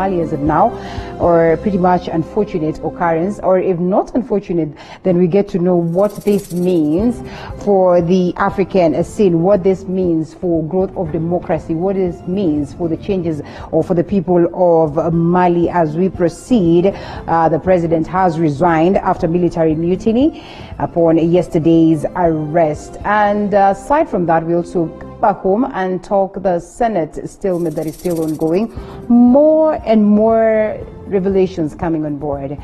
Mali as of now, or pretty much unfortunate occurrence, or if not unfortunate, then we get to know what this means for the African scene, what this means for growth of democracy, what this means for the changes or for the people of Mali as we proceed. The president has resigned after military mutiny upon yesterday's arrest. And aside from that, we also back home and talk the Senate stalemate that is still ongoing. More and more revelations coming on board.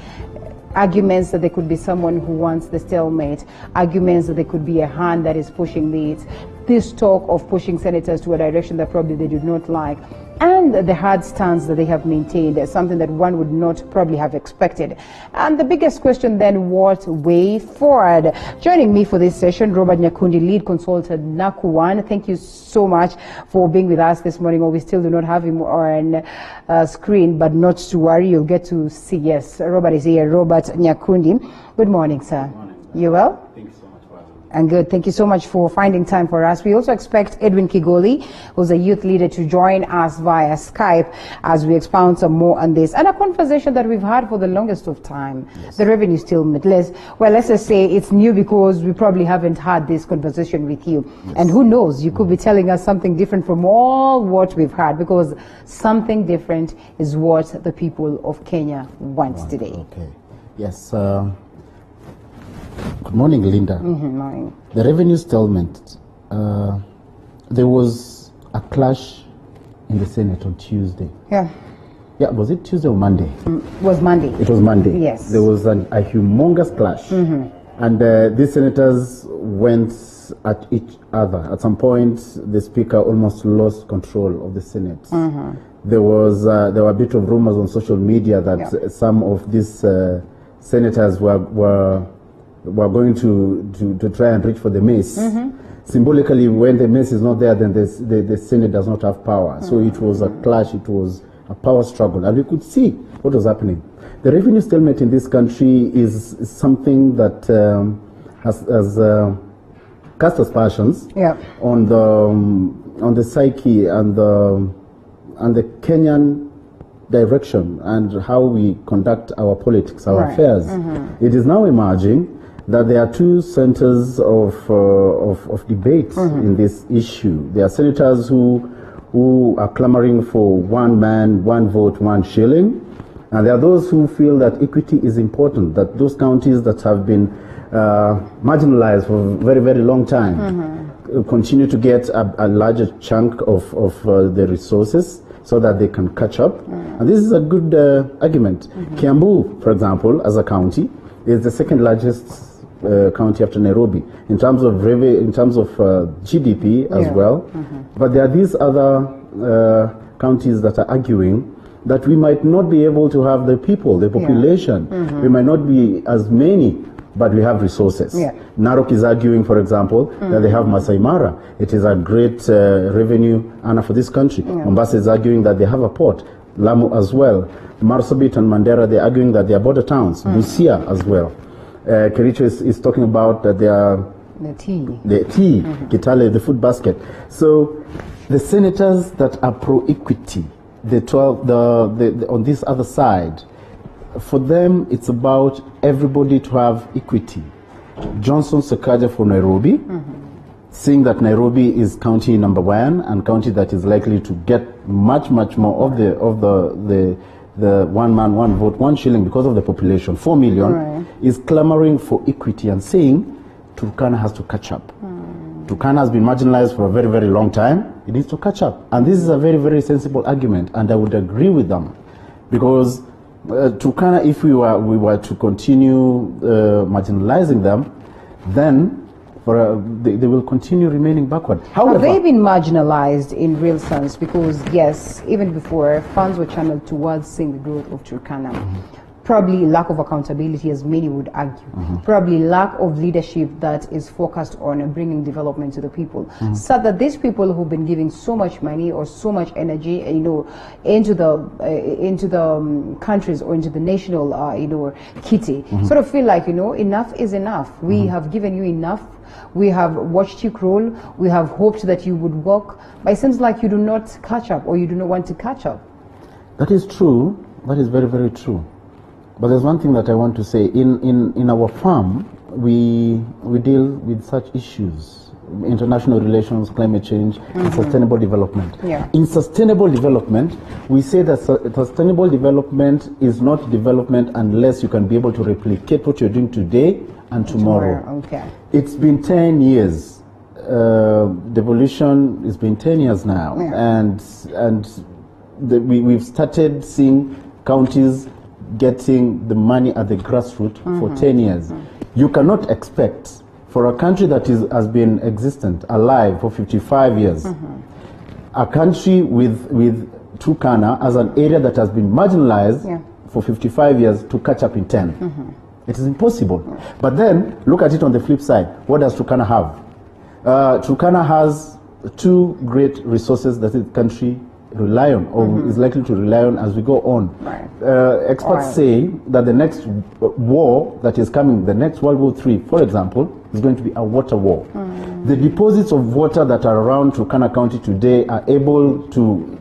Arguments that there could be someone who wants the stalemate. Arguments that there could be a hand that is pushing it. This talk of pushing senators to a direction that probably they do not like. And the hard stance that they have maintained is something that one would not probably have expected. And the biggest question then, what way forward? Joining me for this session, Robert Nyakundi, lead consultant, NACU1. Thank you so much for being with us this morning. We still do not have him on screen, but not to worry, you'll get to see. Yes, Robert is here. Robert Nyakundi. Good morning, sir. Good morning. You well? Thank you so much for having me. And good. Thank you so much for finding time for us. We also expect Edwin Kigoli, who's a youth leader, to join us via Skype as we expound some more on this. And a conversation that we've had for the longest of time, yes. The revenue stalemate. Let's just say it's new because we probably haven't had this conversation with you. Yes. And who knows, you could be telling us something different from all what we've had, because something different is what the people of Kenya want today. Okay. Yes. Good morning, Linda. Morning. The revenue stalemate, there was a clash in the Senate on Tuesday. Yeah. Yeah, was it Tuesday or Monday? It was Monday. It was Monday. Yes. There was a humongous clash. And these senators went at each other. At some point, the speaker almost lost control of the Senate. There were a bit of rumors on social media that some of these senators were going to try and reach for the mace. Symbolically, when the mace is not there, then the Senate does not have power. So it was a clash, it was a power struggle. And we could see what was happening. The revenue stalemate in this country is something that has cast aspersions on the psyche and the Kenyan direction and how we conduct our politics, our affairs. It is now emerging that there are two centers of debate in this issue. There are senators who are clamoring for one man, one vote, one shilling. And there are those who feel that equity is important, that those counties that have been marginalized for a very, very long time continue to get a larger chunk of the resources so that they can catch up. And this is a good argument. Kiambu, for example, as a county, is the second largest county after Nairobi in terms of GDP as well. But there are these other counties that are arguing that we might not be able to have the people, the population. We might not be as many, but we have resources. Narok is arguing, for example, that they have Masai Mara. It is a great revenue earner for this country. Mombasa is arguing that they have a port. Lamu as well. Marsabit and Mandera, they're arguing that they are border towns. Busia as well. Kericho is talking about that they are the tea. Kitale, the food basket. So the senators that are pro-equity, on this other side, for them it's about everybody to have equity. Johnson Sakaja for Nairobi, seeing that Nairobi is county number 1 and county that is likely to get much more of the one man, one vote, one shilling because of the population, 4 million, is clamoring for equity and saying Turkana has to catch up. Turkana has been marginalized for a very, very long time. It needs to catch up. And this is a very, very sensible argument, and I would agree with them. Because Turkana, if we were to continue marginalizing them, then they will continue remaining backward. However, have they been marginalized in real sense? Because yes, even before, funds were channeled towards seeing the growth of Turkana. Probably lack of accountability, as many would argue. Probably lack of leadership that is focused on bringing development to the people. So that these people who've been giving so much money or so much energy, into the countries or into the national, kitty, sort of feel like, enough is enough. We have given you enough. We have watched you crawl. We have hoped that you would walk. But it seems like you do not catch up, or you do not want to catch up. That is true. That is very, very true. But there's one thing that I want to say. In our farm, we deal with such issues: international relations, climate change, and sustainable development. Yeah. In sustainable development, we say that sustainable development is not development unless you can be able to replicate what you're doing today and tomorrow. Okay. It's been 10 years. Devolution has been 10 years now, and we've started seeing counties getting the money at the grassroots for 10 years. You cannot expect for a country that has been existent, alive for 55 years, a country with Turkana as an area that has been marginalized for 55 years to catch up in 10. It is impossible. But then, look at it on the flip side. What does Turkana have? Turkana has two great resources that the country rely on, or is likely to rely on as we go on. Experts say that the next war that is coming, the next World War III, for example, is going to be a water war. The deposits of water that are around Turkana County today are able to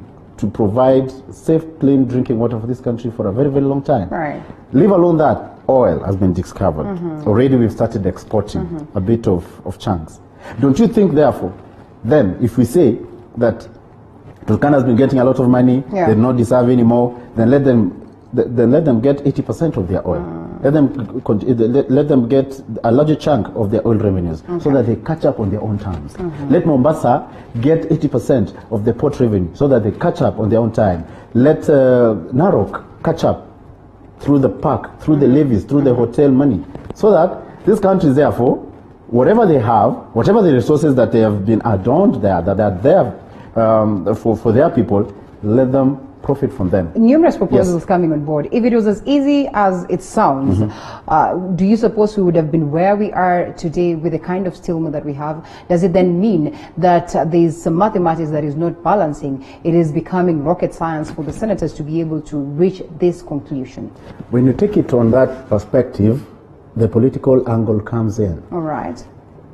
provide safe, clean drinking water for this country for a very, very long time. Leave alone that, oil has been discovered. Already we've started exporting a bit of chunks. Don't you think, therefore, then, if we say that Turkana has been getting a lot of money, they do not deserve anymore, then let them get 80% of their oil. Let them get a larger chunk of their oil revenues so that they catch up on their own terms. Let Mombasa get 80% of the port revenue so that they catch up on their own time. Let Narok catch up through the park, through the levies, through the hotel money, so that these countries, therefore, whatever they have, whatever the resources that they have been adorned there, that are there for their people, let them profit from them. Numerous proposals coming on board. If it was as easy as it sounds, do you suppose we would have been where we are today with the kind of stillment that we have? Does it then mean that there's some mathematics that is not balancing? It is becoming rocket science for the senators to be able to reach this conclusion? When you take it on that perspective, the political angle comes in. All right.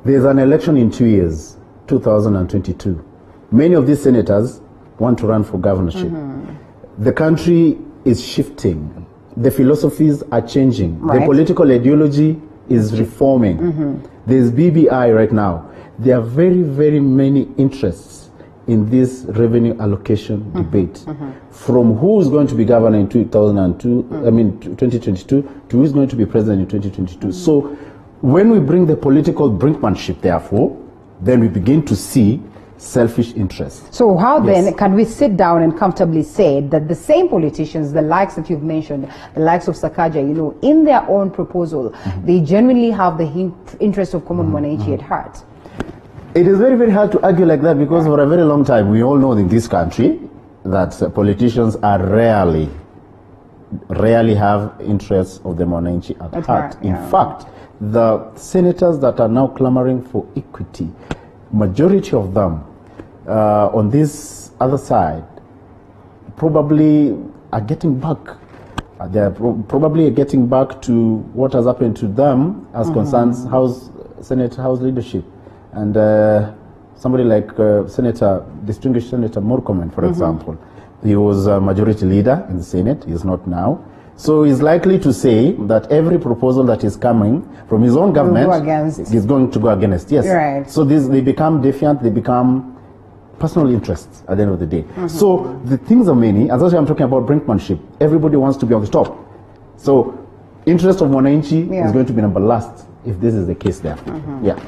There's an election in 2 years, 2022. Many of these senators want to run for governorship. The country is shifting. The philosophies are changing. The political ideology is reforming. There's BBI right now. There are very, very many interests in this revenue allocation debate. From who is going to be governor in 2022 to who is going to be president in 2022. So when we bring the political brinkmanship, therefore, then we begin to see selfish interests. So how then can we sit down and comfortably say that the same politicians, the likes that you've mentioned, the likes of Sakaja, you know, in their own proposal, they genuinely have the interest of common mwananchi at heart? It is very, very hard to argue like that, because for a very long time we all know in this country that politicians are rarely have interests of the mwananchi at heart. In fact, the senators that are now clamoring for equity, majority of them on this other side probably are getting back. They are probably getting back to what has happened to them as concerns House leadership. And somebody like distinguished Senator Murkomen, for example, he was a majority leader in the Senate. He is not now. So he's likely to say that every proposal that is coming from his own government is going to go against. Yes. So they become defiant, they become personal interests at the end of the day. So the things are many. As I'm talking about brinkmanship, everybody wants to be on the top. So interest of mwananchi is going to be number last if this is the case there.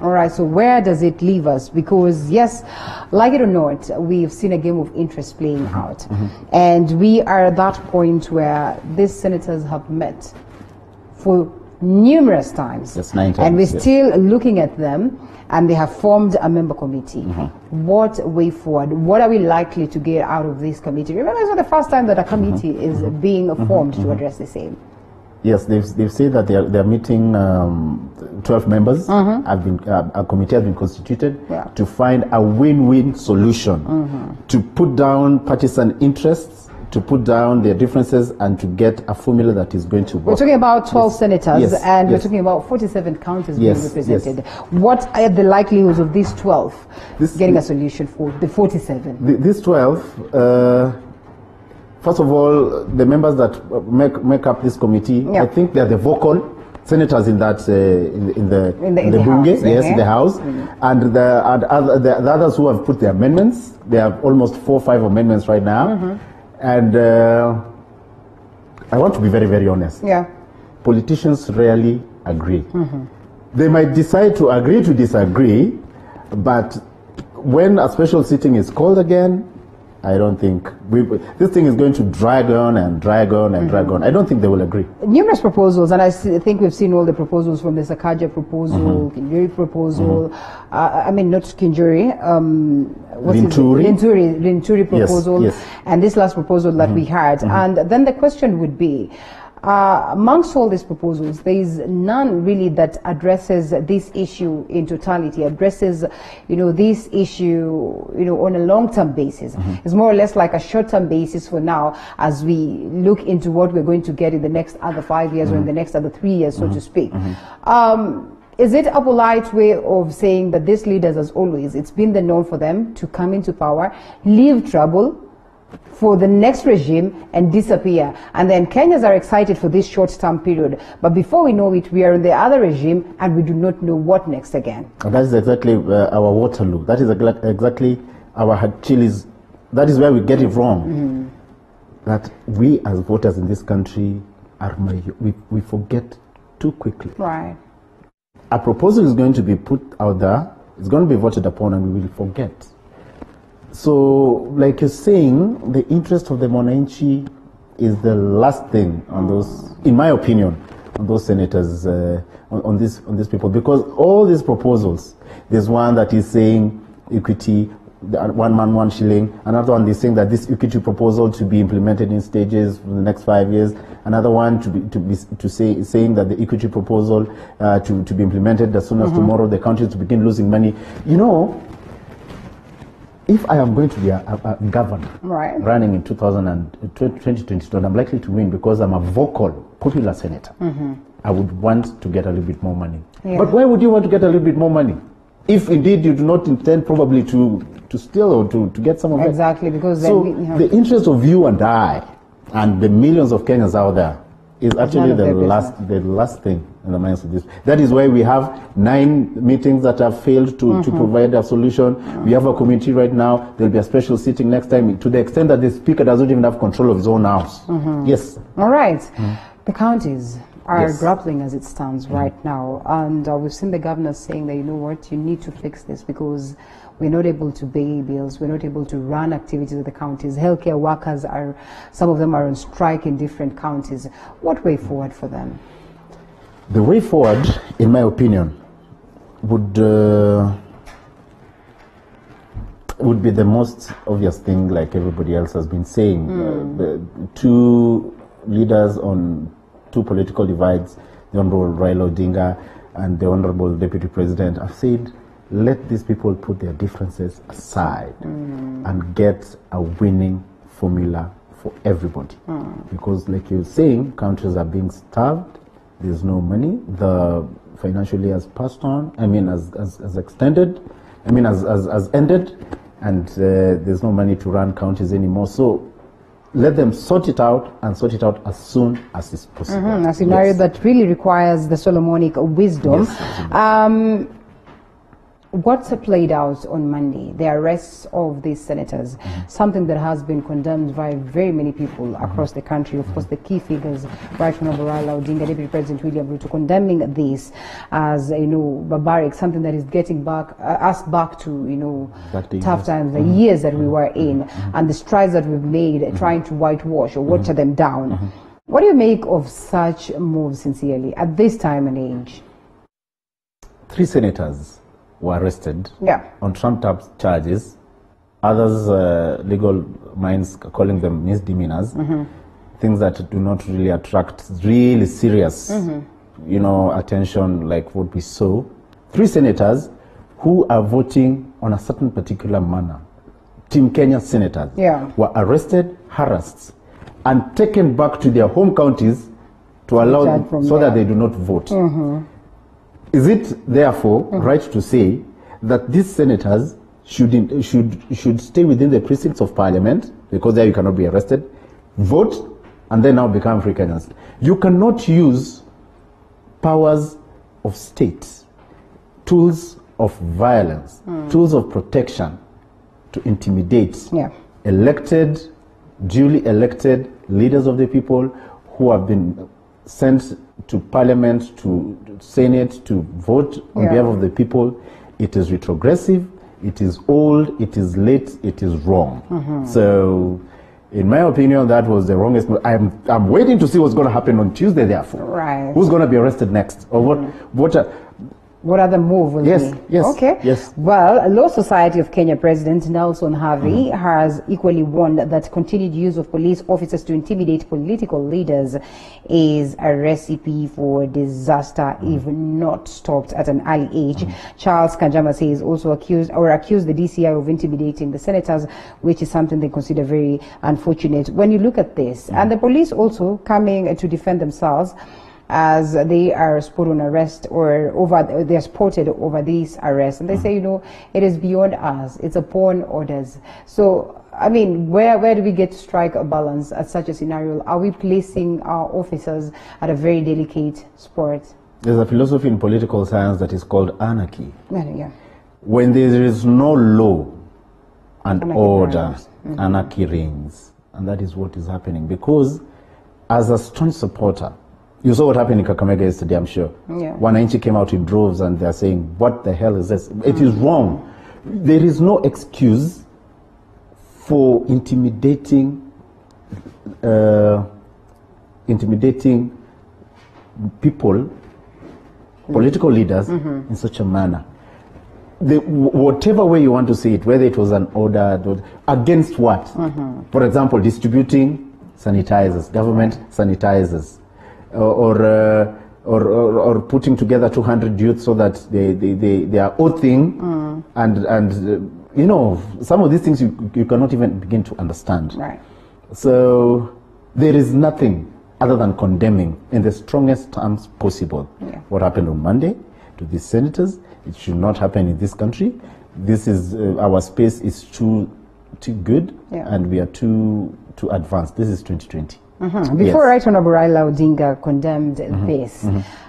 All right, so where does it leave us? Because yes, like it or not, we've seen a game of interest playing out. And we are at that point where these senators have met for numerous times. Yes, 9 times. And we're still looking at them, and they have formed a member committee. What way forward? What are we likely to get out of this committee? Remember, it's not the first time that a committee is being formed to address the same. Yes, they've said that they're meeting 12 members. A committee has been constituted to find a win-win solution, to put down partisan interests, to put down their differences, and to get a formula that is going to work. We're talking about 12 senators, and we're talking about 47 counties being represented. What are the likelihoods of these 12 getting a solution for the 47? These 12, First of all, the members that make up this committee, Yeah. I think they are the vocal senators in that in the Bunge, House, yes, in the House, and the others who have put their amendments. They have almost 4 or 5 amendments right now, and I want to be very, very honest. Yeah. Politicians rarely agree. They might decide to agree to disagree, but when a special sitting is called again, I don't think this thing is going to drag on and drag on and drag on. I don't think they will agree. Numerous proposals, and I think we've seen all the proposals from the Sakaja proposal, Kinjuri proposal. I mean, not Kinjuri. Rinturi proposal, yes. and this last proposal that we had. And then the question would be, amongst all these proposals, there is none really that addresses this issue in totality, addresses, this issue, on a long-term basis. It's more or less like a short-term basis for now as we look into what we're going to get in the next other 5 years or in the next other 3 years, so to speak. Is it a polite way of saying that these leaders, as always, it's been the norm for them to come into power, leave trouble for the next regime and disappear, and then Kenyans are excited for this short-term period, but before we know it, we are in the other regime and we do not know what next again? And that is exactly our Waterloo. That is exactly our Hachilis. That is where we get it wrong. That we as voters in this country we forget too quickly. Right. A proposal is going to be put out there, it's going to be voted upon, and we will forget. So, like you're saying, the interest of the Mwananchi is the last thing on those, in my opinion, on those senators, on these people, because all these proposals, there's one that is saying equity, 1 man, 1 shilling. Another one is saying that this equity proposal to be implemented in stages for the next 5 years. Another one saying that the equity proposal to be implemented as soon as tomorrow, the country to begin losing money. If I am going to be a governor running in 2022, and I'm likely to win because I'm a vocal, popular senator, I would want to get a little bit more money. Yeah. But why would you want to get a little bit more money? If indeed you do not intend probably to steal or to get some of it. Exactly, because the interest of you and I and the millions of Kenyans out there is actually the last thing in the minds of this. That is why we have 9 meetings that have failed to provide a solution. We have a committee right now. There'll be a special sitting next time, to the extent that the speaker doesn't even have control of his own house. Yes. All right. The counties are grappling as it stands right now, and we've seen the governor saying that, you know what, you need to fix this because we're not able to pay bills, we're not able to run activities at the counties. Healthcare workers some of them are on strike in different counties. What way forward for them? The way forward, in my opinion, would be the most obvious thing, like everybody else has been saying. The 2 leaders on 2 political divides, the Honorable Raila Odinga and the Honorable Deputy President, have said, let these people put their differences aside and get a winning formula for everybody. Because like you're saying, countries are being starved, there's no money, the financially has passed on, has extended, has ended, and there's no money to run counties anymore. So let them sort it out, and sort it out as soon as is possible. A scenario that really requires the Solomonic wisdom. Yes, what's played out on Monday, the arrests of these senators, something that has been condemned by very many people across the country. Of course, the key figures, Right Honorable Raila Odinga, Deputy President William Ruto, condemning this as, barbaric, something that is getting us back to, tough times, the years that we were in, and the strides that we've made trying to whitewash or water them down. What do you make of such moves, sincerely, at this time and age? 3 senators were arrested on trumped-up charges. Others, legal minds calling them misdemeanors, things that do not really attract really serious, attention like what we saw. 3 senators who are voting on a certain particular manner, Team Kenya senators, were arrested, harassed, and taken back to their home counties to allow that they do not vote. Is it therefore right to say that these senators should stay within the precincts of Parliament, because there you cannot be arrested, vote, and then now become free Kenyans. You cannot use powers of state, tools of violence, tools of protection to intimidate elected, duly elected leaders of the people who have been sent to parliament, to senate, to vote on behalf of the people. It is retrogressive, it is old, it is late, it is wrong. So, in my opinion, that was the wrongest move. I'm waiting to see what's going to happen on Tuesday, therefore. Right. Who's going to be arrested next? Or what other move will be? Yes. Okay. Yes. Well, Law Society of Kenya President Nelson Havi has equally warned that continued use of police officers to intimidate political leaders is a recipe for disaster if not stopped at an early age. Charles Kanjama says also accused the DCI of intimidating the senators, which is something they consider very unfortunate. When you look at this, and the police also coming to defend themselves, as they are put on arrest they're spotted over these arrests, and they say, it is beyond us, it's upon orders. So, I mean, where do we get to strike a balance at such a scenario? Are we placing our officers at a very delicate spot? There's a philosophy in political science that is called anarchy. Yeah. When there is no law and order, anarchy reigns. And that is what is happening. Because as a staunch supporter, you saw what happened in Kakamega yesterday, I'm sure. Wananchi came out in droves and they're saying, what the hell is this? It is wrong. There is no excuse for intimidating people, political leaders, in such a manner. Whatever way you want to say it, whether it was an order, against what? For example, distributing sanitizers, government sanitizers. Or putting together 200 youth so that they are oathing and some of these things you cannot even begin to understand. Right. So there is nothing other than condemning in the strongest terms possible what happened on Monday to these senators. It should not happen in this country. This is our space is too good and we are too advanced. This is 2020. Before Right Honorable Raila Odinga condemned this,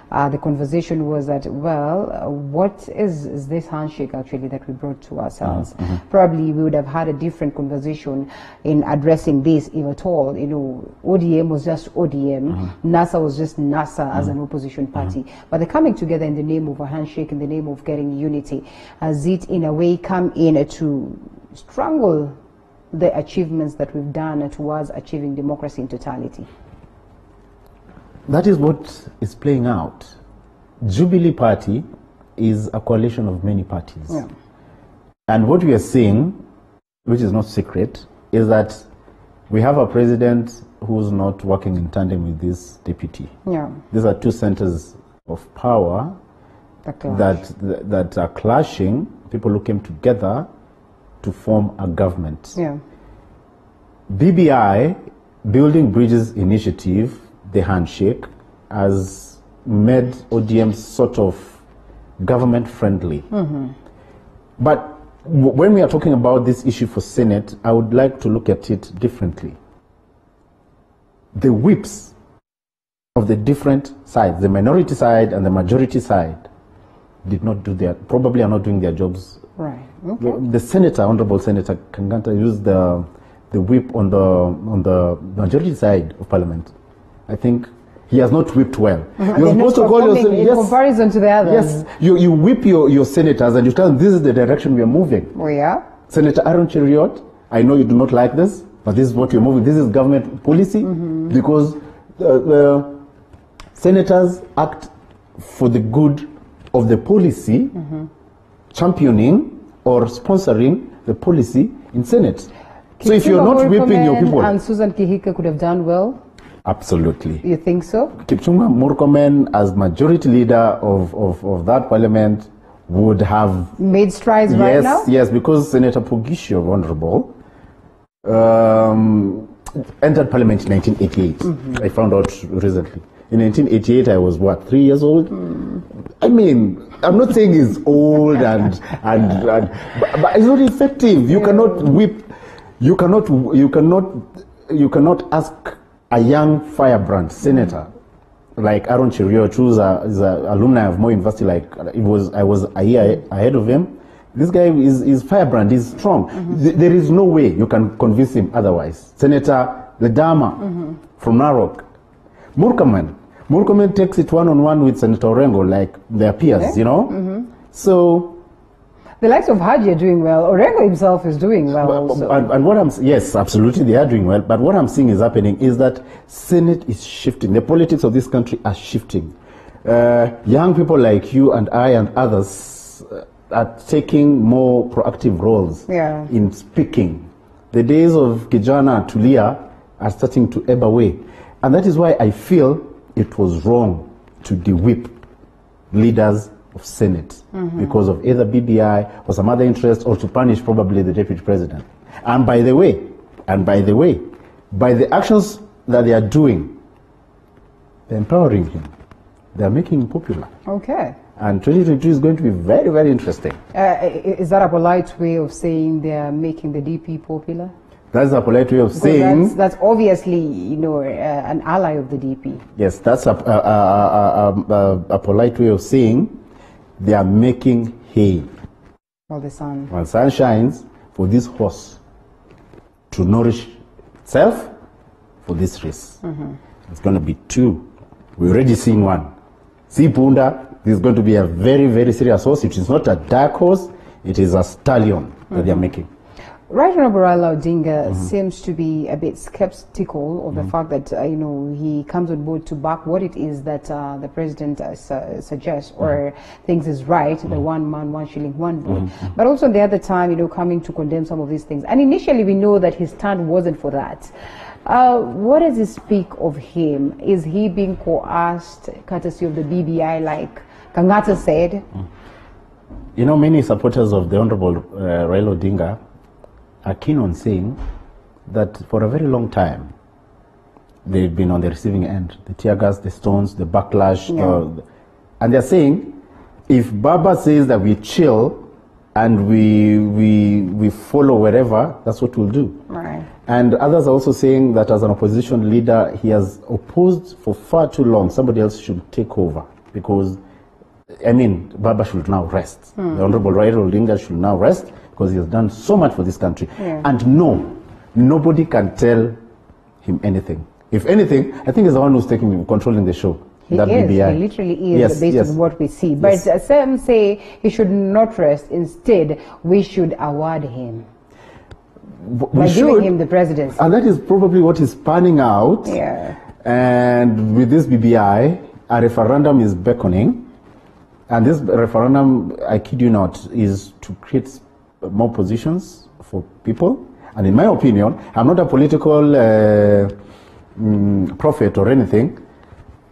the conversation was that, what is this handshake actually that we brought to ourselves? Probably we would have had a different conversation in addressing this, if at all. ODM was just ODM, NASA was just NASA as an opposition party. But the coming together in the name of a handshake, in the name of getting unity, has it in a way come in to strangle the achievements that we've done towards achieving democracy in totality? That is what is playing out. Jubilee Party is a coalition of many parties. And what we are seeing, which is not secret, is that we have a president who's not working in tandem with this deputy. These are two centers of power that are clashing, people who came together to form a government. BBI, Building Bridges Initiative, the handshake, has made ODM sort of government friendly. But when we are talking about this issue for Senate, I would like to look at it differently. The whips of the different sides, the minority side and the majority side, did not do probably are not doing their jobs. Right. The senator, Honorable Senator Kangata, used the whip on the majority side of Parliament. I think he has not whipped well. You're supposed to call yourself in comparison to the others. Yes, you whip your senators and you tell them this is the direction we are moving. Senator Aaron Cheriot, I know you do not like this, but this is what you're moving. This is government policy because senators act for the good of the policy, championing or sponsoring the policy in Senate. So if you're not whipping your people... And Susan Kihika could have done well? Absolutely. You think so? Kipchumba Murkomen, as majority leader of that parliament, would have... made strides right now? Yes, because Senator Pogisho, Honorable, entered parliament in 1988. I found out recently. In 1988, I was, 3 years old? I mean, I'm not saying he's old but it's not effective. You cannot whip, you cannot you cannot ask a young firebrand senator like Aaron Cheruiyot, who's an alumni of Moi University, like I was a year ahead of him. This guy is firebrand, he's strong. There is no way you can convince him otherwise. Senator Ledama from Narok. Murkomen takes it one-on-one with Senator Orengo, like their peers, you know? So... The likes of Haji are doing well. Orengo himself is doing well also. And what yes, absolutely, they are doing well. But what I'm seeing is happening is that Senate is shifting. The politics of this country are shifting. Young people like you and I and others are taking more proactive roles in speaking. The days of Kijana Tulia are starting to ebb away. And that is why I feel it was wrong to de-whip leaders of Senate because of either BBI or some other interest, or to punish probably the deputy president. And by the way, by the actions that they are doing, they're empowering him. They're making him popular. Okay. And 2022 is going to be very, very interesting. Is that a polite way of saying they're making the DP popular? That's a polite way of saying... That's obviously, you know, an ally of the DP. Yes, that's a polite way of saying they are making hay. While the sun shines, for this horse to nourish itself for this race. It's going to be two. We're already seeing one. See Punda, this is going to be a very, very serious horse. It is not a dark horse, it is a stallion that they are making. Right Honorable Raila Odinga seems to be a bit skeptical of the fact that you know, he comes on board to back what it is that the president suggests or thinks is right, the 1 man, 1 shilling, 1 vote. But also the other time, you know, coming to condemn some of these things. And initially we know that his stand wasn't for that. What does he speak of him? Is he being coerced courtesy of the BBI, like Kangata said? You know, many supporters of the Honorable Raila Odinga are keen on saying that for a very long time they've been on the receiving end. The tear gas, the stones, the backlash. And they're saying, if Baba says that we chill and we follow wherever, that's what we'll do. Right. And others are also saying that as an opposition leader, he has opposed for far too long. Somebody else should take over because, I mean, Baba should now rest. The Honorable Raila Odinga should now rest because he has done so much for this country. And nobody can tell him anything. If anything, I think he's the one who's controlling the show. He literally is, based on what we see. But some say he should not rest. Instead, we should award him. By giving him the presidency. And that is probably what is panning out. And with this BBI, a referendum is beckoning. And this referendum, I kid you not, is to create more positions for people. And in my opinion, I'm not a political prophet or anything.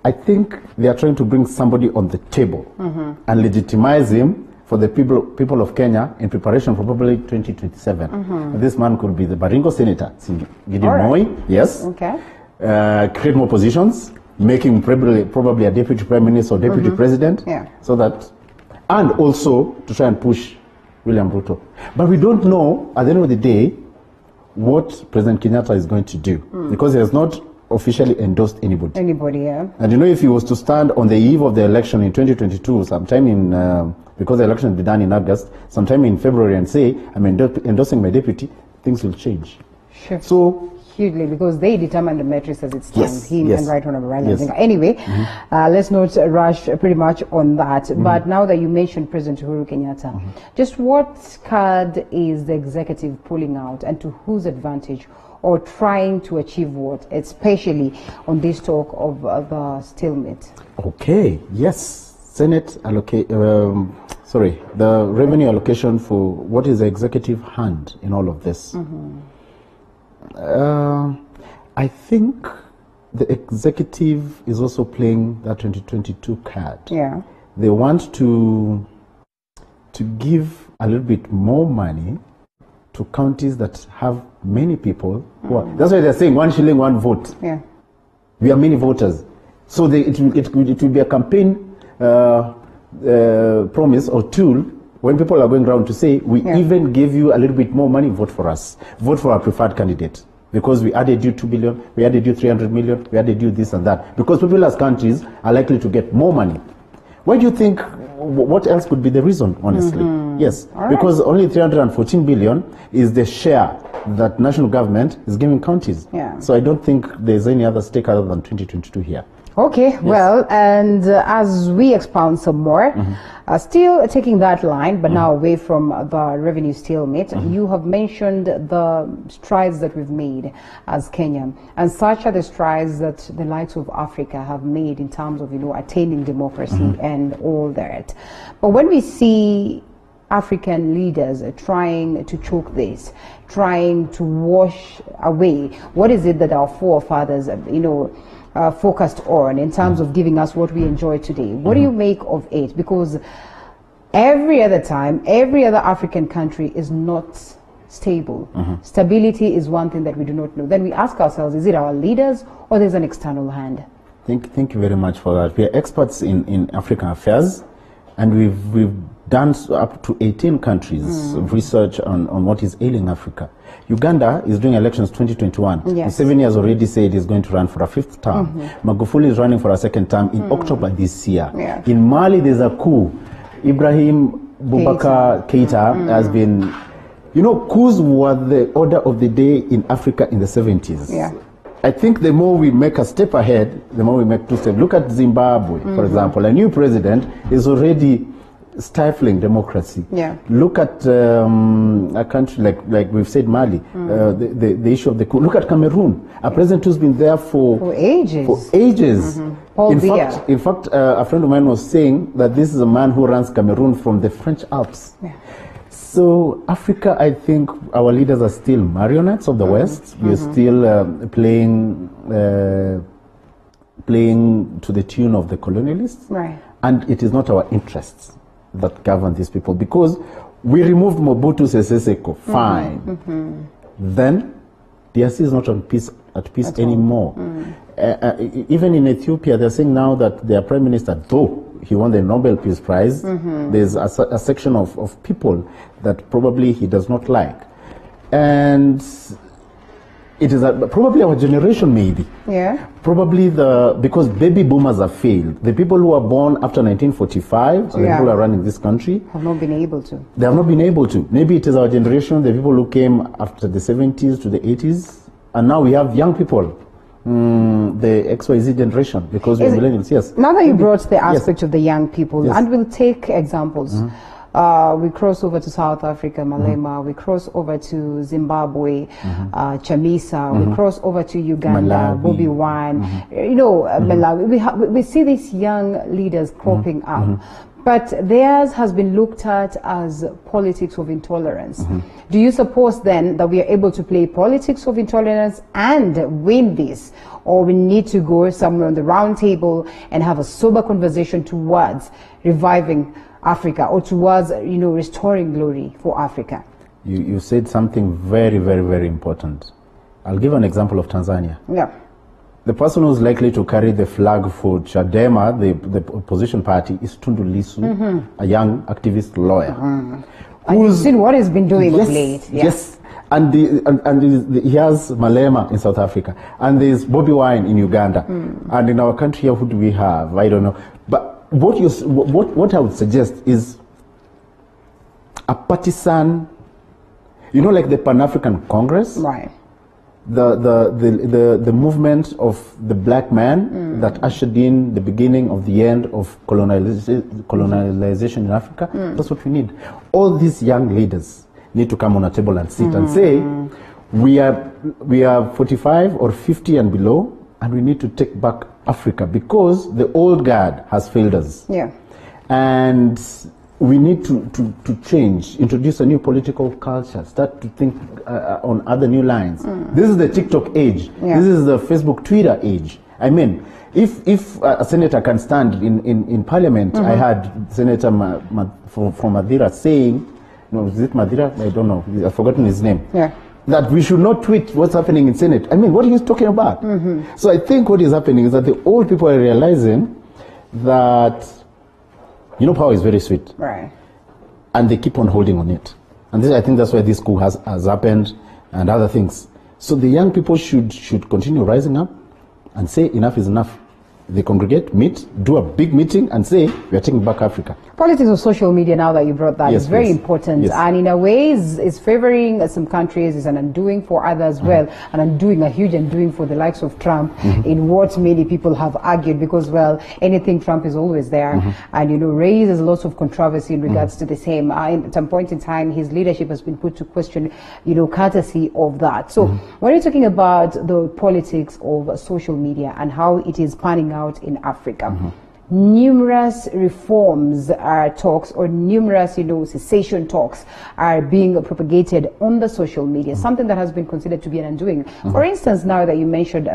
I think they are trying to bring somebody on the table and legitimize him for the people of Kenya in preparation for probably 2027. This man could be the Baringo Senator, Gideon Moi, yes. Create more positions, make him probably a deputy prime minister or deputy president, so that, and also to try and push William Ruto. But we don't know, at the end of the day, what President Kenyatta is going to do, because he has not officially endorsed anybody. And you know, if he was to stand on the eve of the election in 2022, sometime in, because the election will be done in August, sometime in February, and say, I'm endorsing my deputy, things will change. So, hugely, because they determine the metrics as it stands, him and Right Honorable Raila Odinga. Anyway, let's not rush pretty much on that. But now that you mentioned President Uhuru Kenyatta, just what card is the executive pulling out, and to whose advantage, or trying to achieve what, especially on this talk of the stalemate? Okay, yes. Senate the revenue allocation for what is the executive hand in all of this. I think the executive is also playing that 2022 card. They want to give a little bit more money to counties that have many people. That's why they're saying 1 shilling, 1 vote. We are many voters. So it will be a campaign promise or tool when people are going around to say, we even give you a little bit more money, vote for us. Vote for our preferred candidate. because we added you 2 billion, we added you 300 million, we added you this and that. Because populous countries are likely to get more money. Why do you think, what else could be the reason, honestly? Yes, because only 314 billion is the share that national government is giving counties. Yeah. So I don't think there's any other stake other than 2022 here. Okay, well, and as we expound some more, still taking that line, but now away from the revenue stalemate, you have mentioned the strides that we've made as Kenya, and such are the strides that the likes of Africa have made in terms of, attaining democracy and all that. But when we see African leaders trying to choke this, trying to wash away, what is it that our forefathers, focused on in terms of giving us what we enjoy today? What do you make of it? Because every other time, every other African country is not stable. Stability is one thing that we do not know. Then we ask ourselves, is it our leaders or there's an external hand? Thank you very much for that. We are experts in African affairs, and we've done up to 18 countries of research on what is ailing Africa. Uganda is doing elections 2021. Yes. 7 years already said he's going to run for a 5th term. Magufuli is running for a 2nd term in October this year. Yeah. In Mali, there's a coup. Ibrahim Boubacar Keita has been, coups were the order of the day in Africa in the 70s. Yeah. I think the more we make a step ahead, the more we make 2 steps. Look at Zimbabwe, for example. A new president is already stifling democracy. Yeah. Look at a country like we've said, Mali, the issue of the coup. Look at Cameroon, a president who's been there for ages. Paul In fact, a friend of mine was saying that this is a man who runs Cameroon from the French Alps. Yeah. So Africa, I think our leaders are still marionettes of the West. We're still playing to the tune of the colonialists. Right. And it is not our interests that govern these people, because we removed Mobutu Sese Seko, fine. Then DRC is not at peace anymore. Even in Ethiopia, they're saying now that their prime minister, though he won the Nobel Peace Prize, there's a section of people that probably he does not like. And it is probably our generation, maybe. Yeah. Probably because baby boomers have failed. The people who are born after 1945, so the people who are running this country, have not been able to. They have not been able to. Maybe it is our generation, the people who came after the 70s to the 80s, and now we have young people, the XYZ generation, because we're millennials. Yes. Now that you brought the aspect of the young people, and we'll take examples. We cross over to South Africa, Malema. We cross over to Zimbabwe, Chamisa. We cross over to Uganda, Malawi. Bobby Wine. Malawi. We see these young leaders cropping up. But theirs has been looked at as politics of intolerance. Do you suppose then that we are able to play politics of intolerance and win this? Or we need to go somewhere on the round table and have a sober conversation towards reviving Africa, or towards, restoring glory for Africa? You said something very, very, very important. I'll give an example of Tanzania. Yeah. The person who's likely to carry the flag for Chadema, the opposition party, is Tundu Lissu, a young activist lawyer. And you've seen what he's been doing of late. Yeah. Yes. And he has Malema in South Africa, and there's Bobby Wine in Uganda, and in our country here, who do we have? I don't know. But what I would suggest is a partisan, like the Pan-African Congress, right? The movement of the black man that ushered in the beginning of the end of colonization in Africa. That's what we need. All these young leaders need to come on a table and sit and say, we are 45 or 50 and below, and we need to take back Africa, because the old guard has failed us. Yeah. And we need to change, introduce a new political culture, start to think on other new lines. This is the TikTok age. Yeah. This is the Facebook, Twitter age. I mean, if a senator can stand in parliament, I heard Senator from Madira saying, is it Madira? I don't know. I've forgotten his name. Yeah. That we should not tweet what's happening in Senate. I mean, what are you talking about? So I think what is happening is that the old people are realizing that, power is very sweet. Right. And they keep on holding on it. And I think that's why this coup has happened, and other things. So the young people should continue rising up and say enough is enough. They congregate, meet, do a big meeting and say we are taking back Africa. Politics of social media, now that you brought that, is very important. Yes. And in a way is favoring some countries, is an undoing for others well, and undoing, a huge undoing for the likes of Trump in what many people have argued, because, well, anything Trump is always there and, you know, raises lots of controversy in regards to the same. At some point in time, his leadership has been put to question, you know, courtesy of that. So when you're talking about the politics of social media and how it is panning out in Africa, numerous reforms talks, or numerous, you know, cessation talks are being propagated on the social media, something that has been considered to be an undoing. For instance, now that you mentioned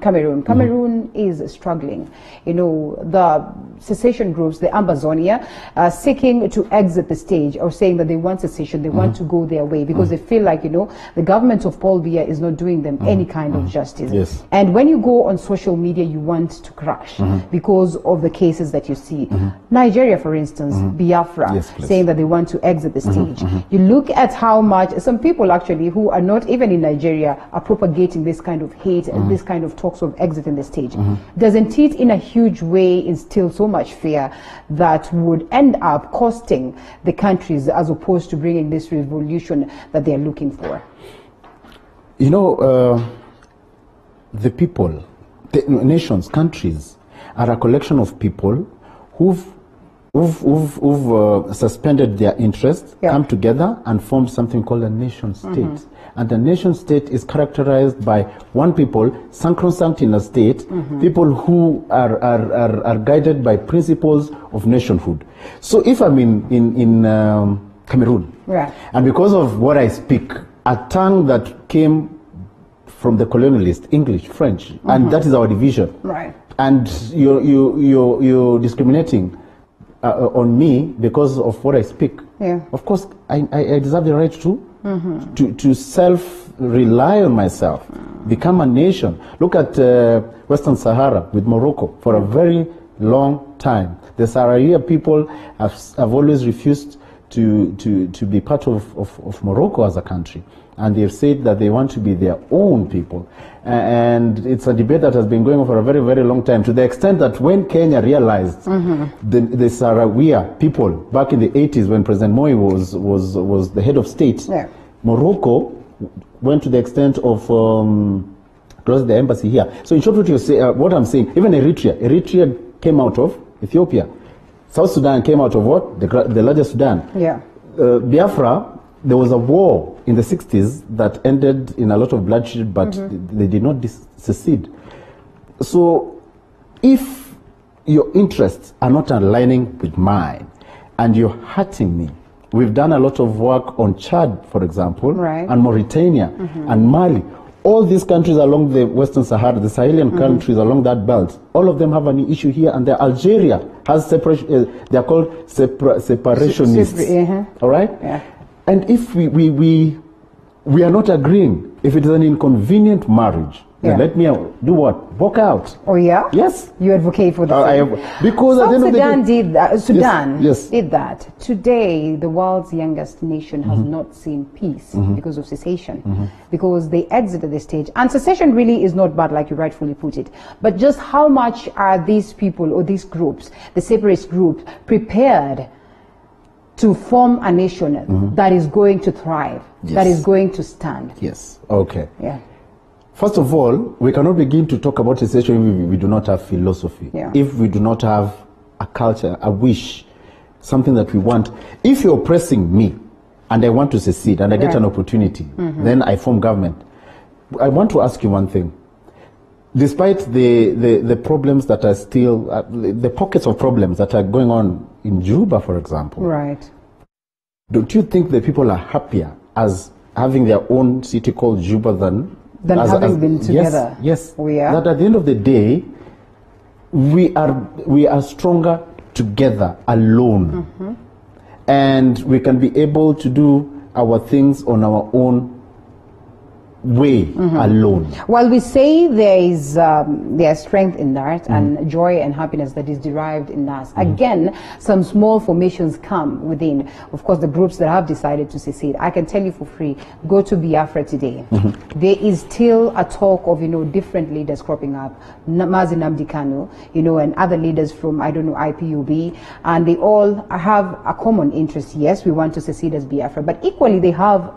Cameroon, Cameroon is struggling. You know, the cessation groups, the Ambazonia, seeking to exit the stage, or saying that they want cessation, they want to go their way, because they feel like, you know, the government of Paul Biya is not doing them any kind of justice. Yes. And when you go on social media, you want to crash because of the cases that you see. Nigeria, for instance, Biafra, Yes, saying that they want to exit the stage. You look at how much some people actually who are not even in Nigeria are propagating this kind of hate and this kind of talks of exiting the stage. Doesn't it in a huge way instill so much fear that would end up costing the countries, as opposed to bringing this revolution that they're looking for? You know, the people, the nations, countries, are a collection of people who've suspended their interests, come together and formed something called a nation state. And the nation state is characterized by one people, sacrosanct in a state, people who are guided by principles of nationhood. So if I'm in Cameroon, and because of what I speak, a tongue that came from the colonialist, English, French, and that is our division. And you're discriminating on me because of what I speak. Of course, I deserve the right to self-rely on myself, become a nation. Look at Western Sahara with Morocco for a very long time. The Sahrawi people have always refused to be part of Morocco as a country. And they've said that they want to be their own people. And it's a debate that has been going on for a very, very long time, to the extent that when Kenya realized the Sahrawi people back in the 80s, when President Moi was the head of state, Morocco went to the extent of closing the embassy here. So in short, what I'm saying, even Eritrea came out of Ethiopia. South Sudan came out of what? The largest Sudan. Biafra, there was a war in the 60s that ended in a lot of bloodshed, but they did not secede. So if your interests are not aligning with mine and you're hurting me, we've done a lot of work on Chad, for example, and Mauritania and Mali. All these countries along the Western Sahara, the Sahelian countries along that belt, all of them have an issue here, and there. Algeria has separation. They are called separationists. All right. And if we are not agreeing, if it is an inconvenient marriage, then let me do what? Walk out. Oh yeah? Yes. You advocate for the because South Sudan did that. Sudan yes. did that. Today, the world's youngest nation has not seen peace because of cessation, because they exited the stage. And cessation really is not bad, like you rightfully put it. But just how much are these people or these groups, the separatist groups, prepared to form a nation that is going to thrive, that is going to stand? Yes. Okay. Yeah. First of all, we cannot begin to talk about secession if we do not have philosophy, if we do not have a culture, a wish, something that we want. If you're oppressing me and I want to secede and I get an opportunity, then I form government. I want to ask you one thing. Despite the problems that are still, the pockets of problems that are going on in Juba, for example. Don't you think the people are happier as having their own city called Juba than having been together? Yes. We are. That at the end of the day, we are stronger together, alone. And we can be able to do our things on our own way alone. While we say there's strength in that and joy and happiness that is derived in us, again, some small formations come within, of course, the groups that have decided to secede. I can tell you for free, go to Biafra today. There is still a talk of, different leaders cropping up. Mazi Nnamdi Kanu, and other leaders from, IPUB, and they all have a common interest. Yes, we want to secede as Biafra, but equally they have,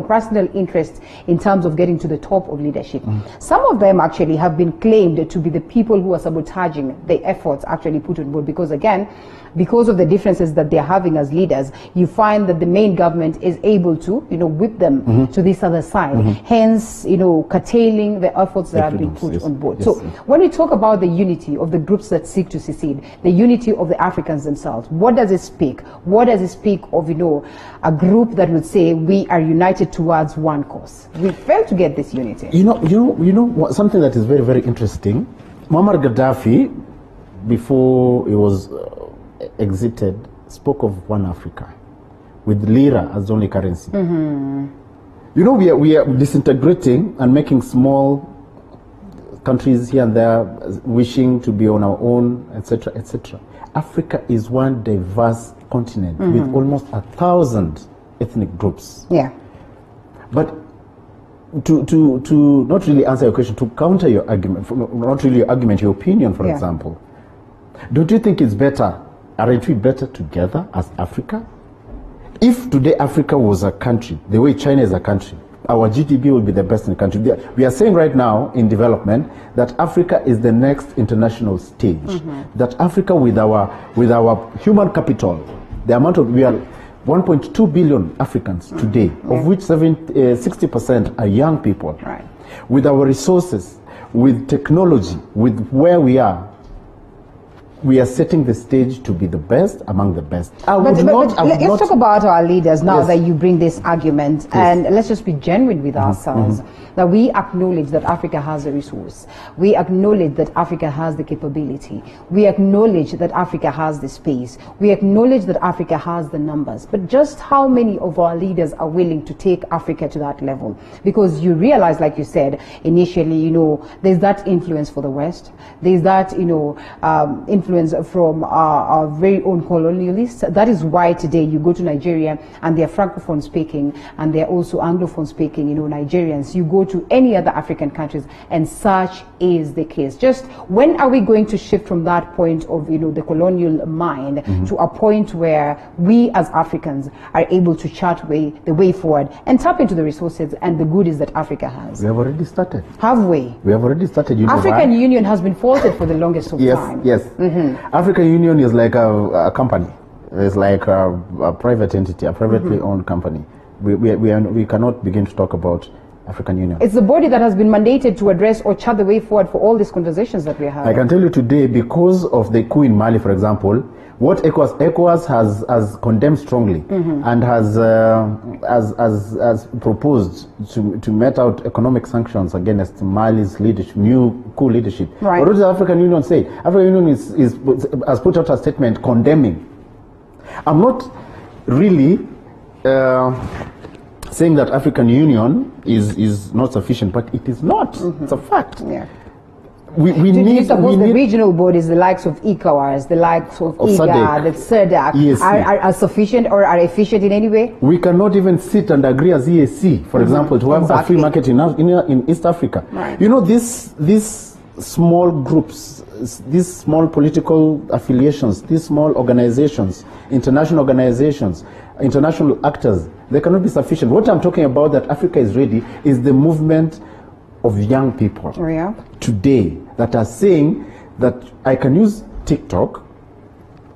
personal interest in terms of getting to the top of leadership. Some of them actually have been claimed to be the people who are sabotaging the efforts actually put on board, because again, because of the differences that they're having as leaders, you find that the main government is able to, whip them to this other side, hence, curtailing the efforts that have been put on board. Yes, so when we talk about the unity of the groups that seek to secede, the unity of the Africans themselves, what does it speak? What does it speak of, a group that would say we are united towards one cause? We fail to get this unity. Something that is very, very interesting. Muammar Gaddafi, before he was exited, spoke of one Africa, with lira as the only currency. We are disintegrating and making small countries here and there, wishing to be on our own, etc., etc. Africa is one diverse continent with almost 1,000 ethnic groups. Yeah. But to not really answer your question, to counter your argument, not really your argument, your opinion, for example, don't you think it's better, aren't we better together as Africa? If today Africa was a country, the way China is a country, our GDP will be the best in the country. We are saying right now in development that Africa is the next international stage. That Africa with our human capital, the amount of, we are 1.2 billion Africans today, of which 60% are young people. Right. With our resources, with technology, with where we are setting the stage to be the best among the best. Let's talk about our leaders now that you bring this argument, and let's just be genuine with ourselves. That we acknowledge that Africa has the resource. We acknowledge that Africa has the capability. We acknowledge that Africa has the space. We acknowledge that Africa has the numbers. But just how many of our leaders are willing to take Africa to that level? Because you realize, like you said initially, there's that influence for the West. There's that, influence from our very own colonialists. That is why today you go to Nigeria and they're Francophone speaking and they're also Anglophone speaking, Nigerians. You go to any other African countries and such is the case. Just when are we going to shift from that point of, the colonial mind to a point where we as Africans are able to chart the way forward and tap into the resources and the goodies that Africa has? We have already started. Have we? We have already started. African Union has been faulted for the longest of time. Yes. African Union is like a company. It's like a private entity, a privately owned company. We cannot begin to talk about African Union. It's the body that has been mandated to address or chart the way forward for all these conversations that we have. I can tell you today, because of the coup in Mali, for example, what ECOWAS has condemned strongly and has proposed to met out economic sanctions against Mali's leadership, new coup leadership. Right. What does the African Union say? African Union has put out a statement condemning. I'm not really saying that African Union is not sufficient, but it is not. It's a fact. Yeah. We need the regional bodies, the likes of ECOWAS, the likes of IGAD, the SADC, are sufficient or are efficient in any way? We cannot even sit and agree as EAC, for example, to have a free market in East Africa. Right. These small groups, these small political affiliations, these small organizations, international actors, they cannot be sufficient. What I'm talking about that Africa is ready is the movement of young people today that are saying that I can use TikTok,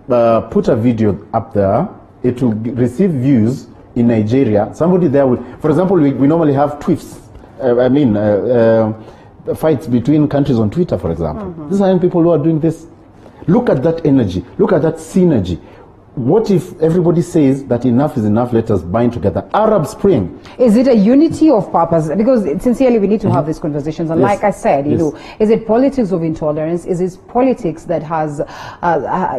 put a video up there, it will receive views in Nigeria. Somebody there will, for example, we normally have tweets, fights between countries on Twitter, for example. These are young people who are doing this. Look at that energy, look at that synergy. what if everybody says that enough is enough, let us bind together? Arab Spring. Is it a unity of purpose? Because sincerely, we need to have these conversations. And like I said, you know, is it politics of intolerance? Is it politics that has,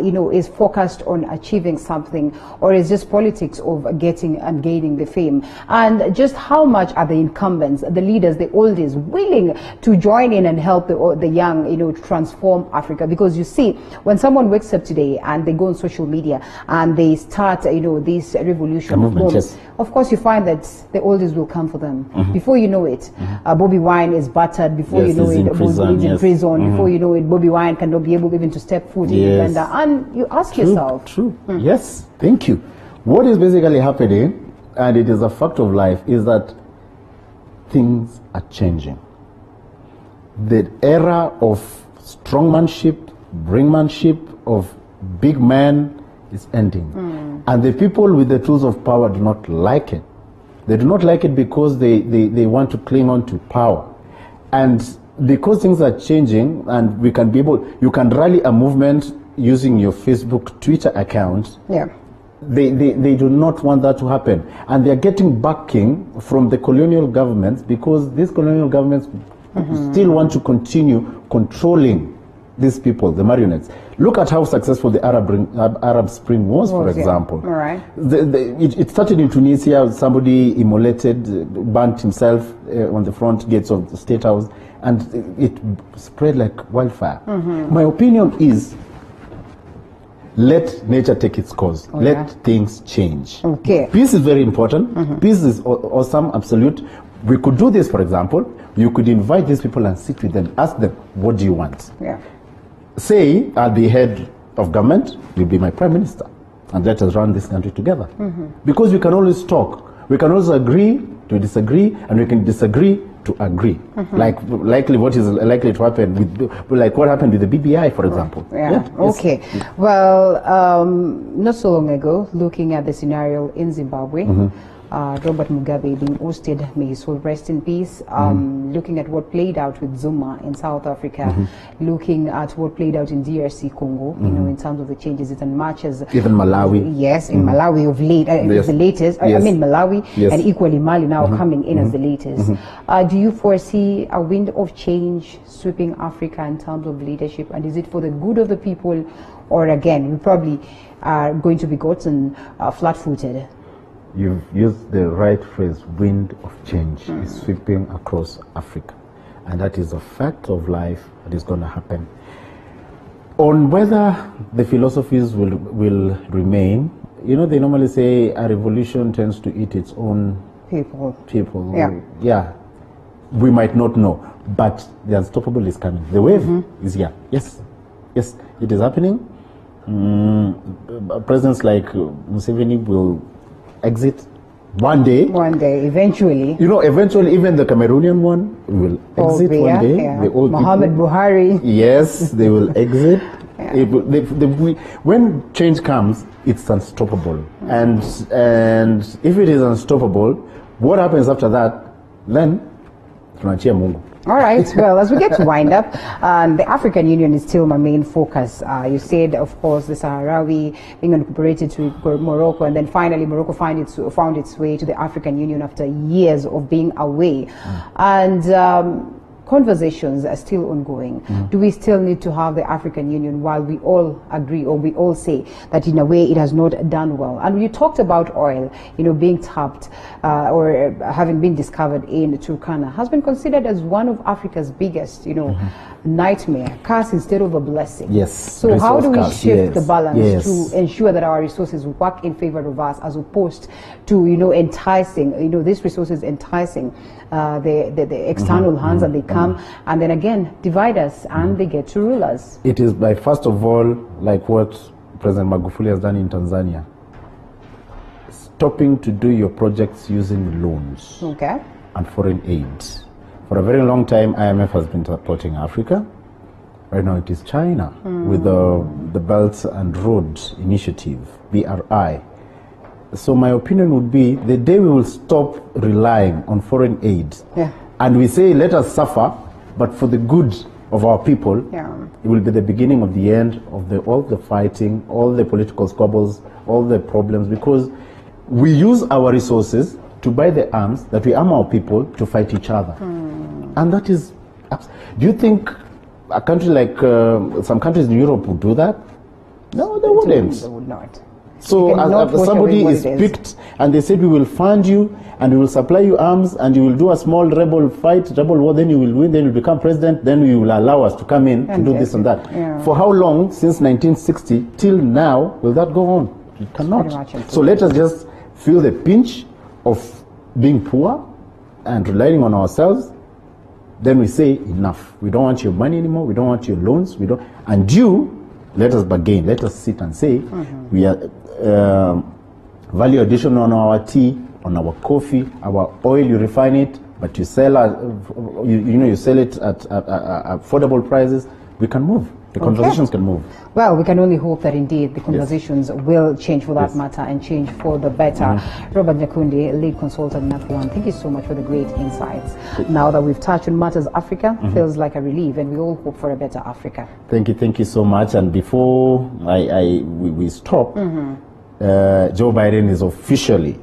you know, is focused on achieving something? Or is just politics of getting and gaining the fame? And just how much are the incumbents, the leaders, the oldies, willing to join in and help the young, you know, transform Africa? Because you see, when someone wakes up today and they go on social media and they start, you know, this revolution, of course you find that the oldies will come for them. Before you know it, Bobby Wine is battered. Before you know it, he's in prison. Before you know it, Bobby Wine cannot be able even to step foot in Uganda. And you ask yourself. Yes, thank you. What is basically happening, and it is a fact of life, is that things are changing. The era of strongmanship, bringmanship, of big men is ending. And the people with the tools of power do not like it. They do not like it because they want to cling on to power. And because things are changing and we can be able, you can rally a movement using your Facebook, Twitter account. They do not want that to happen. And they're getting backing from the colonial governments because these colonial governments still want to continue controlling these people, the marionettes. Look at how successful the Arab Spring was, for example. It started in Tunisia. Somebody immolated, burnt himself on the front gates of the State House, and it spread like wildfire. My opinion is, let nature take its course. Let things change. Peace is very important. Peace is awesome, absolute. We could do this, for example. You could invite these people and sit with them, ask them, what do you want? Say, I'll be head of government, you'll be my prime minister, and let us run this country together. Because we can always talk. We can also agree to disagree, and we can disagree to agree. Like what is likely to happen with, like what happened with the BBI, for example. Well, not so long ago, looking at the scenario in Zimbabwe, Robert Mugabe being ousted, may his soul rest in peace. Looking at what played out with Zuma in South Africa, looking at what played out in DRC Congo, you know, in terms of the changes, it matches even Malawi. Yes, in Malawi of late, the latest. I mean Malawi, and equally Mali now coming in as the latest. Do you foresee a wind of change sweeping Africa in terms of leadership, and is it for the good of the people, or again, we probably are going to be gotten flat-footed? You've used the right phrase, wind of change is sweeping across Africa. And that is a fact of life that is going to happen. On whether the philosophies will remain, you know, they normally say a revolution tends to eat its own people. We might not know, but the unstoppable is coming. The wave is here. Yes, it is happening. Presidents like Museveni will exit one day, eventually. You know, eventually even the Cameroonian one will exit one day. The old Muhammad Buhari. Yes, they will exit. When change comes, it's unstoppable. And if it is unstoppable, what happens after that? Then, tunachia Mungu. All right. Well, as we get to wind up, the African Union is still my main focus. You said, of course, the Sahrawi being incorporated to Morocco, and then finally Morocco found its way to the African Union after years of being away. And conversations are still ongoing. Do we still need to have the African Union while we all agree, or we all say that in a way it has not done well? And you talked about oil, you know, being tapped or having been discovered in Turkana, has been considered as one of Africa's biggest, you know, nightmare, curse instead of a blessing. Yes. So how do we shift the balance to ensure that our resources work in favor of us, as opposed to, you know, enticing, you know, these resources enticing the external hands, and they come and then again divide us and they get to rule us? It is by, first of all, like what President Magufuli has done in Tanzania, stopping to do your projects using loans and foreign aid. For a very long time, IMF has been supporting Africa. Right now it is China with the Belt and Road Initiative, BRI. So my opinion would be, the day we will stop relying on foreign aid and we say, let us suffer, but for the good of our people, it will be the beginning of the end of all the fighting, all the political squabbles, all the problems, because we use our resources to buy the arms that we arm our people to fight each other. And that is, do you think a country like some countries in Europe would do that? No, they wouldn't. They would not. So somebody is picked and they said, we will fund you and we will supply you arms and you will do a small rebel war, then you will win, then you will become president, then you will allow us to come in and do this and that. Yeah. For how long, since 1960 till now, will that go on? It cannot. So let us just feel the pinch of being poor and relying on ourselves. Then we say, enough. We don't want your money anymore. We don't want your loans. And you, let us bargain. Let us sit and say, we are value addition on our tea, on our coffee, our oil. You refine it, but you sell you sell it at affordable prices. We can move. The conversations can move. Well, we can only hope that indeed the conversations will change for that matter and change for the better. Robert Nyakundi, lead consultant in NAP1, thank you so much for the great insights. Now that we've touched on matters Africa, feels like a relief, and we all hope for a better Africa. Thank you so much. And before we stop, Joe Biden is officially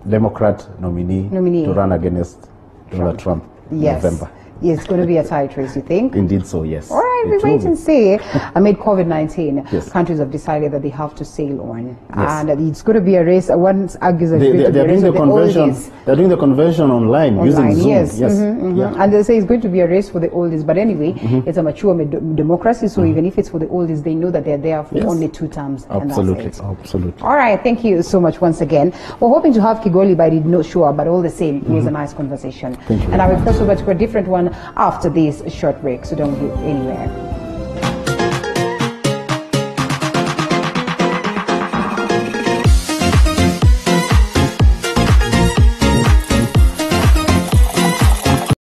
Democrat nominee to run against Donald Trump in November. It's going to be a tight race, you think? Indeed so, yes. All right, we wait and see. Amid COVID-19, countries have decided that they have to sail on. And it's going to be a race. One argues that it's going to be a race of the oldies. They're doing the convention online using Zoom. Yes. And they say it's going to be a race for the oldies. But anyway, it's a mature democracy, so even if it's for the oldies, they know that they're there for only 2 terms. Absolutely, and that's it. absolutely. All right, thank you so much once again. We're hoping to have Kigoli, but I did not show up, but all the same, it was a nice conversation. Thank you. And I will cross over to a different one after this short break, so don't go anywhere.